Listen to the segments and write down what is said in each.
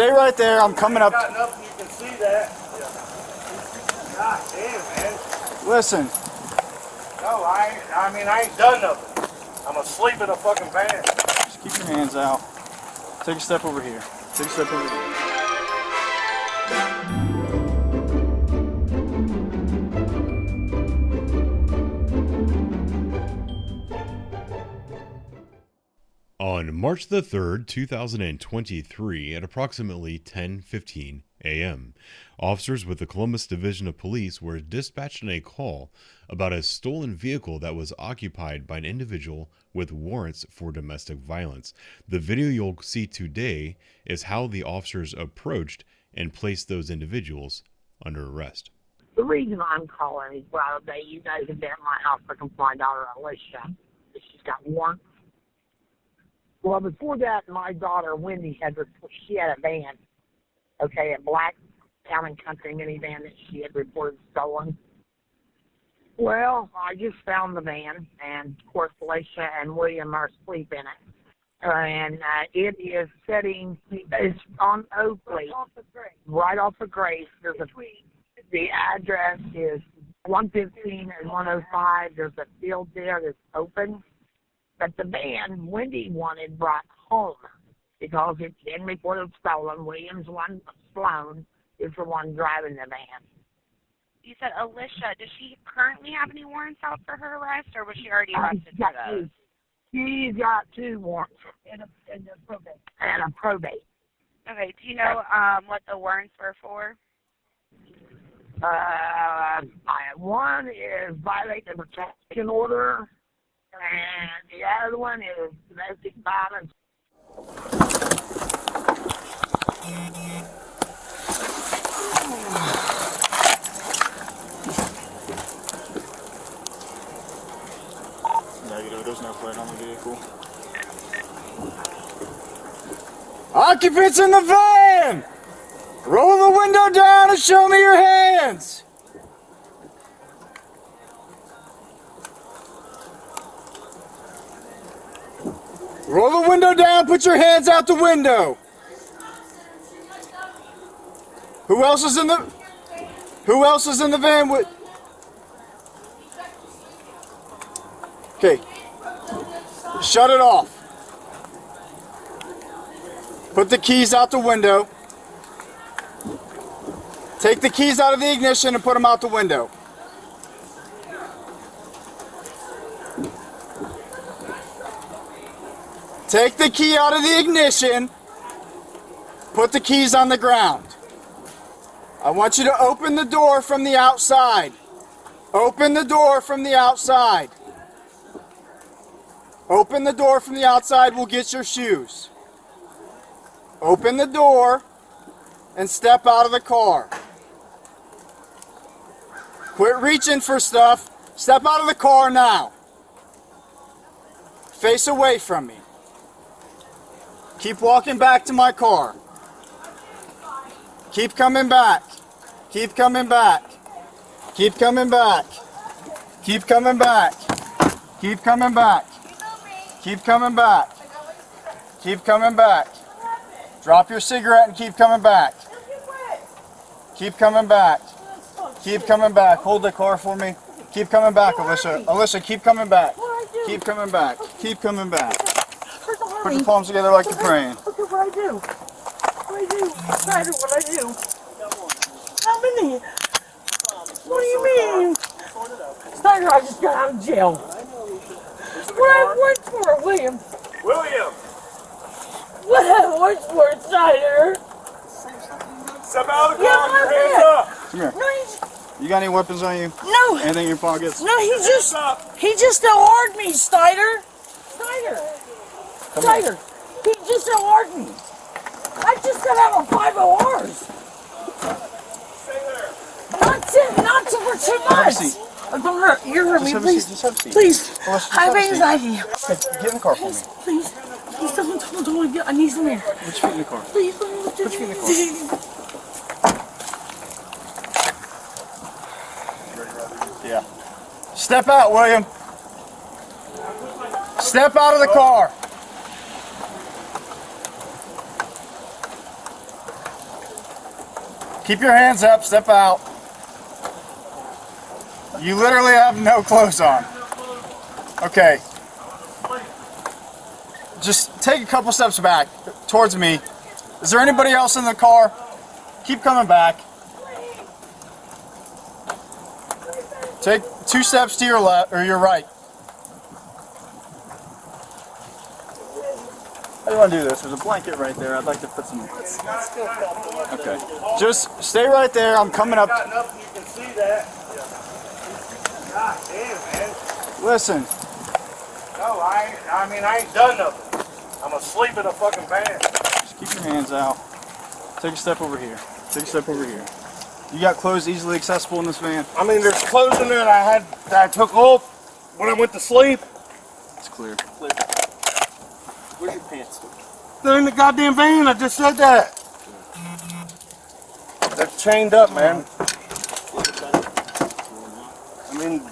Stay right there. I'm coming up. Got nothing, you can see that. God damn, man. Listen. No, I ain't done nothing. I'm asleep in a fucking van. Just keep your hands out. Take a step over here. Take a step over here. On March the 3rd, 2023, at approximately 10:15 a.m., officers with the Columbus Division of Police were dispatched on a call about a stolen vehicle that was occupied by an individual with warrants for domestic violence. The video you'll see today is how the officers approached and placed those individuals under arrest. The reason I'm calling is, well, you guys have been at my house looking for my daughter, Alicia. She's got warrants. Well, before that, my daughter, Wendy, had a van, okay, a black Town and Country minivan that she had reported stolen. Well, I just found the van, and, of course, Alicia and William are asleep in it. And it is it's on Oakley, right off of Grace. The address is 115 and 105. There's a field there that's open. But the van Wendy wanted brought home because it's been reported stolen. William's one, Sloan, is the one driving the van. You said Alicia. Does she currently have any warrants out for her arrest, or was she already arrested for those? She's got 2 warrants and a probate. Okay. Do you know what the warrants were for? One is violate the protection order, and the other one is domestic violence. Negative, there's no plate on the vehicle. Occupants in the van! Roll the window down and show me your hands! Roll the window down, put your hands out the window. Who else is in the van with? Okay. Shut it off. Put the keys out the window. Take the keys out of the ignition and put them out the window. Take the key out of the ignition. Put the keys on the ground. I want you to open the door from the outside. Open the door from the outside. Open the door from the outside, we'll get your shoes. Open the door and step out of the car. Quit reaching for stuff. Step out of the car now. Face away from me. Keep walking back to my car. Keep coming back. Keep coming back. Keep coming back. Keep coming back. Keep coming back. Keep coming back. Keep coming back. Drop your cigarette and keep coming back. Keep coming back. Keep coming back. Hold the car for me. Keep coming back, Alicia. Alicia, keep coming back. Keep coming back. Keep coming back. Put your palms together like you're praying. Okay, what I do? What I do? Snyder, what I do? How many? What do you mean? Snyder, I just got out of jail. What I have worked for, William? William! What I have worked for, Snyder? Step out of the car and your hands up! Come here. No, You got any weapons on you? no, Anything in your pockets? no, he just outlawed me, Snyder. Snyder, he just outlawed me. I just got out of 5 ORs. Stay there. Not for 2 months. Don't hurt. You hurt me, please. Just have a seat. Please. Well, let's just I have have a seat. anxiety. Get in the car for me. Please don't get. I need some air. Put your feet in the car. Please. Put your feet in the car. Yeah. Step out, William. Step out of the car. Keep your hands up. Step out. You literally have no clothes on. Okay. Just take a couple steps back towards me. Is there anybody else in the car? Keep coming back. Take 2 steps to your left or your right. How do you want to do this? There's a blanket right there. I'd like to put some. Okay. Just stay right there. I'm coming up. Got enough you can see that. God damn, man. Listen. No, I ain't done nothing. I'm asleep in a fucking van. Just keep your hands out. Take a step over here. Take a step over here. You got clothes easily accessible in this van? I mean, there's clothes in there that I took off when I went to sleep. It's clear. Where's your pants? They're in the goddamn van. I just said that. They're chained up, man. I mean,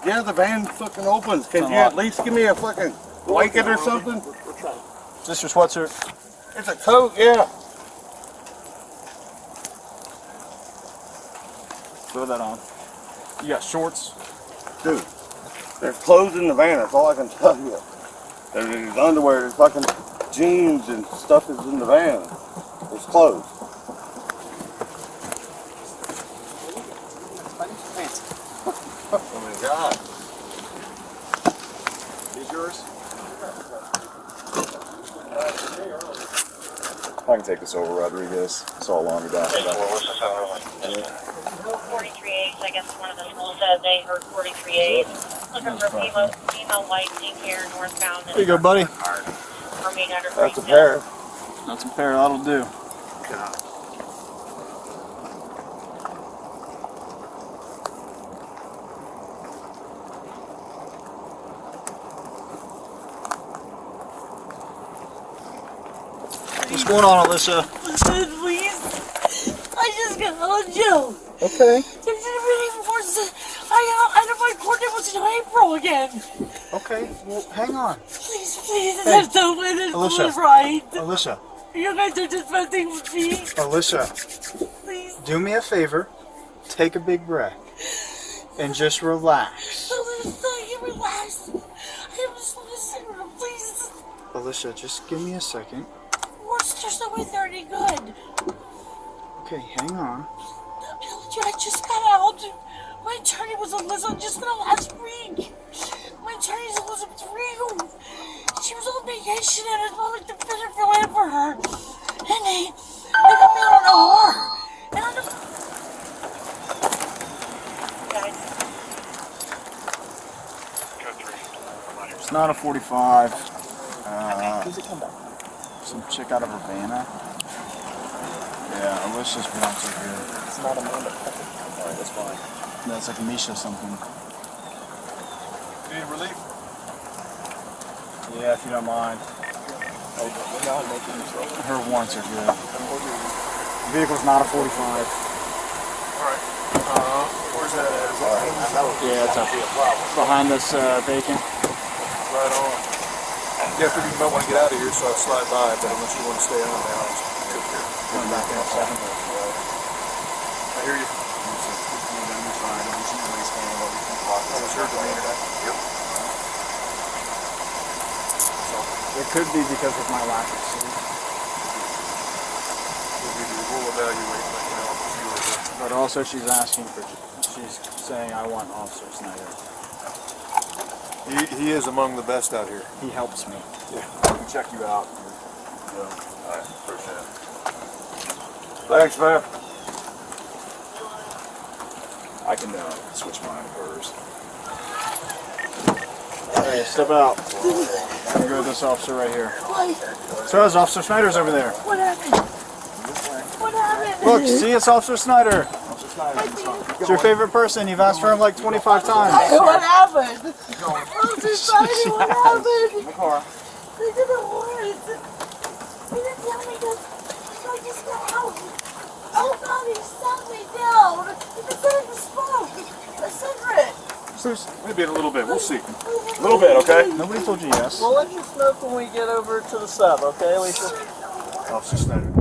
yeah, the van fucking opens. Can you at least give me a fucking blanket or something? Is this your sweatshirt? It's a coat, yeah. Throw that on. You got shorts? Dude, there's clothes in the van. That's all I can tell you. There's underwear, there's fucking jeans and stuff is in the van. There's clothes. Oh my God. These yours? I can take this over, Rodriguez. It's all laundry down. 43H, I guess one of the schools said they heard 43H. Looking for female white pink hair northbound. There you go, buddy. From 800 That's a pair. That's a pair. That'll do. What's going on, Alicia? Listen, please. I just got out of jail. Okay. There's any force. I know my court date was in April again. Okay. Well, hang on. Please, Hey, there's no way this Alicia. was right. Alicia. You guys are just messing with me. Alicia. Please. Do me a favor. Take a big breath. And just relax. Relax. I'm just listening. Please. Alicia, just give me a second. There's no way they're any good. Okay, hang on. I just got out. My attorney was Elizabeth just last week. My attorney's Elizabeth Regal. She was on vacation and it's not like the better for land for her. And they got me on her. And I just... It's not a 45. Some chick out of Urbana. Yeah, Alicia's parents are here. It's not Amanda. Alright, that's fine. No, it's like Misha something. Need relief? Yeah, if you don't mind. Her warrants are good. The vehicle's not a 45. Alright. Where's that at? Yeah, it's up behind this vacant. Right on. Yeah, I figured you might want to get out of here, so I'll slide by, but unless you want to stay on now, I'll just cook here. Coming back in 7. I hear you. That was her demeanor. Yep. It could be because of my lack of sleep. We'll evaluate, but you know, if you were there. But also she's asking for, she's saying I want Officer Snyder. He is among the best out here. He helps me. Yeah. We can check you out. Yeah. Alright, appreciate it. Thanks, man. I can switch mine to hers. Hey, step out. I'm gonna go with this officer right here. Why? So is Officer Snyder's over there. What happened? What happened? Look, see, it's Officer Snyder. It's your favorite person. You've asked for him like 25 times. What happened? Officer Snyder, what happened? They didn't warrant. They didn't tell me this. I just got out. Oh God, he sat me down. He said it was smoke. A cigarette. Maybe in a little bit. We'll see. A little bit, okay? Nobody told you yes. We'll let you smoke when we get over to the sub, okay, Alicia? Officer Snyder.